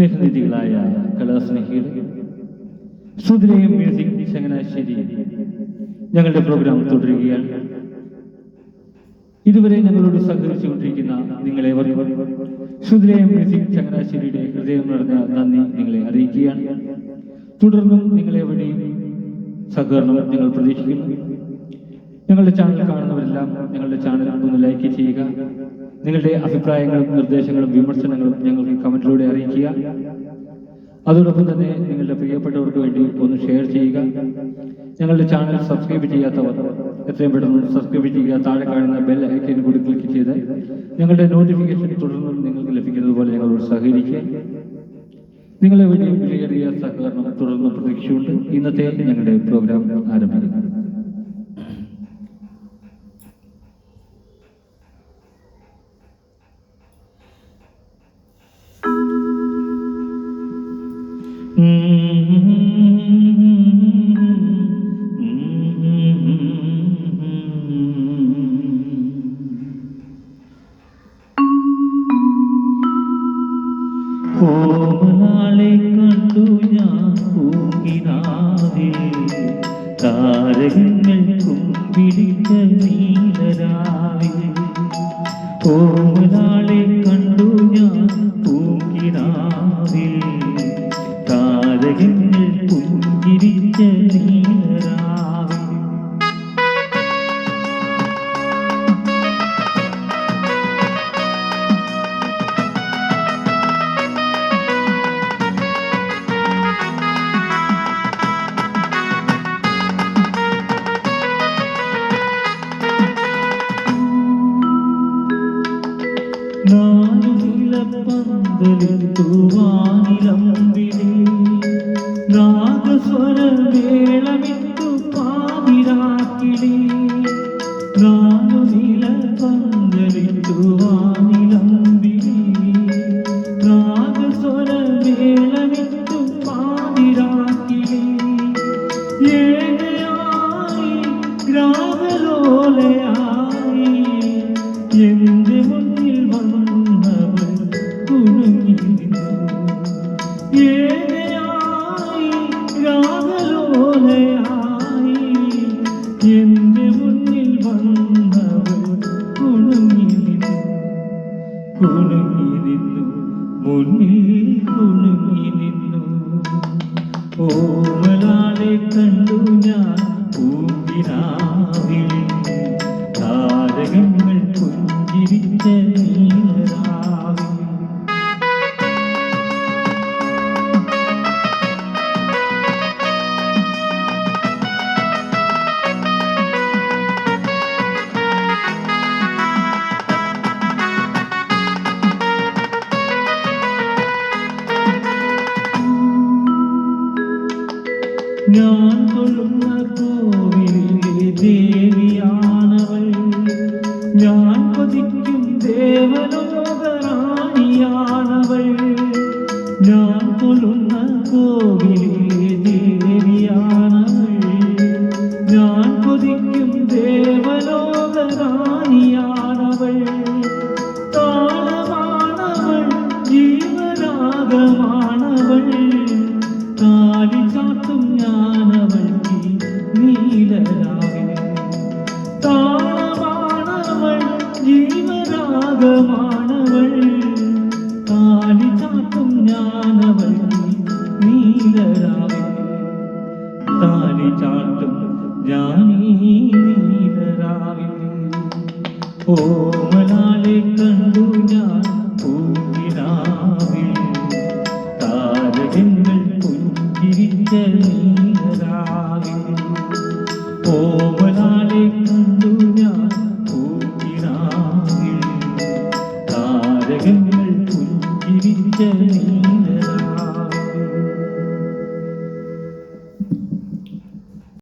സ്നേഹനിധികളായ കലാസ്നേഹികളെ, സുധിരയും music Changanassery ഞങ്ങളുടെ programme തുടരുകയാണ്. ഇതുവരെ ഞങ്ങളോട് സഹകരിച്ചുകൊണ്ടിരിക്കുന്ന നിങ്ങളേവർക്കും സുധിരയും മ്യൂസിക് ചങ്ങനാശ്ശേരിയുടെ ഹൃദയം നിറഞ്ഞ നന്ദി നിങ്ങളെ അറിയിക്കുകയാണ്. തുടർന്നും നിങ്ങളെവിടെയും സഹകരണം ഞങ്ങൾ പ്രതീക്ഷിക്കുന്നു. ഞങ്ങളുടെ ചാനൽ കാണുന്നവരെല്ലാം ഞങ്ങളുടെ ചാനൽ ഒന്ന് ലൈക്ക് ചെയ്യുക. നിങ്ങളുടെ അഭിപ്രായങ്ങളും നിർദ്ദേശങ്ങളും വിമർശനങ്ങളും ഞങ്ങൾക്ക് കമന്റിലൂടെ അറിയിക്കുക. അതോടൊപ്പം തന്നെ നിങ്ങളുടെ പ്രിയപ്പെട്ടവർക്ക് വേണ്ടി ഒന്ന് ഷെയർ ചെയ്യുക. ഞങ്ങളുടെ ചാനൽ സബ്സ്ക്രൈബ് ചെയ്യാത്തവർ എത്രയും പെട്ടെന്ന് സബ്സ്ക്രൈബ് ചെയ്യുക. താഴെ കാണുന്ന ബെൽ ഐക്കൺ കൂടി ക്ലിക്ക് ചെയ്ത് ഞങ്ങളുടെ നോട്ടിഫിക്കേഷൻ തുടർന്നും നിങ്ങൾക്ക് ലഭിക്കുന്നത് പോലെ ഞങ്ങളോട് സഹകരിക്കുക. നിങ്ങളെ വേണ്ടി വിലയേറിയ സഹകരണം തുടർന്ന് പ്രതീക്ഷയുണ്ട്. ഇന്നത്തെ ഞങ്ങളുടെ പ്രോഗ്രാം ആരംഭിക്കുന്നു. ഓമനാളെ കണ്ടു ഞാൻ പൂങ്കിനാവിൽ താരകങ്ങൾ കുമ്പിടിച്ച നീലരാവിൽ. ഓമനാളെ കണ്ടു ഞാൻ പൂങ്കിനാവിൽ താരകങ്ങൾ പുഞ്ചിരിച്ച നീലരാവിൽ. നാലുനിലപ്പന്തലിത്തുവാനിലമ്പിളി നാഗസ്വരമേളമിട്ടു പാതിരാക്കിളി. നാലുനിലപ്പന്തലിത്തുവാനിലമ്പിളി നാഗസ്വരമേളമിട്ടു പാതിരാക്കിളി. ഏകയായി രാഗലോലയായി എന്റെ മുന്നിൽ വന്നവൾ കുണുങ്ങിയിരുന്നു. ഏകയായി രാഗലോലയായി എന്റെ മുന്നിൽ വന്നവൾ കുണുങ്ങിയിരുന്നു. കുണുങ്ങിയിരുന്നു, മുന്നിൽ കുണുങ്ങിയിരുന്നു. ഓമലാളെ കണ്ടു ഞാൻ പൂങ്കിനാവിൽ താരകങ്ങൾ പുഞ്ചിരിച്ച നീലരാവിൽ. ഞാൻ തൊഴുന്ന കോവിലിലെ ദേവിയാണവൾ. ഞാൻ കൊതിക്കും ദേവലോകറാണിയാണവൾ. ഞാൻ തൊഴുന്ന കോവിലിലെ ദേവിയാണവൾ. ഞാൻ കൊതിക്കും ദേവലോകറാണിയാണവൾ. താളമാണവൾ, ജീവരാഗമാണവൾ. താലി ചാത്തും ഞാനവൾക്ക് നീലരാവിൽ. താളമാണവൾ, ജീവരാഗമാണവൾ. താലി ചാത്തും ഞാനവൾക്ക് നീലരാവിൽ. താലി ചാത്തും ഞാൻ നീലരാവിൽ. ഓ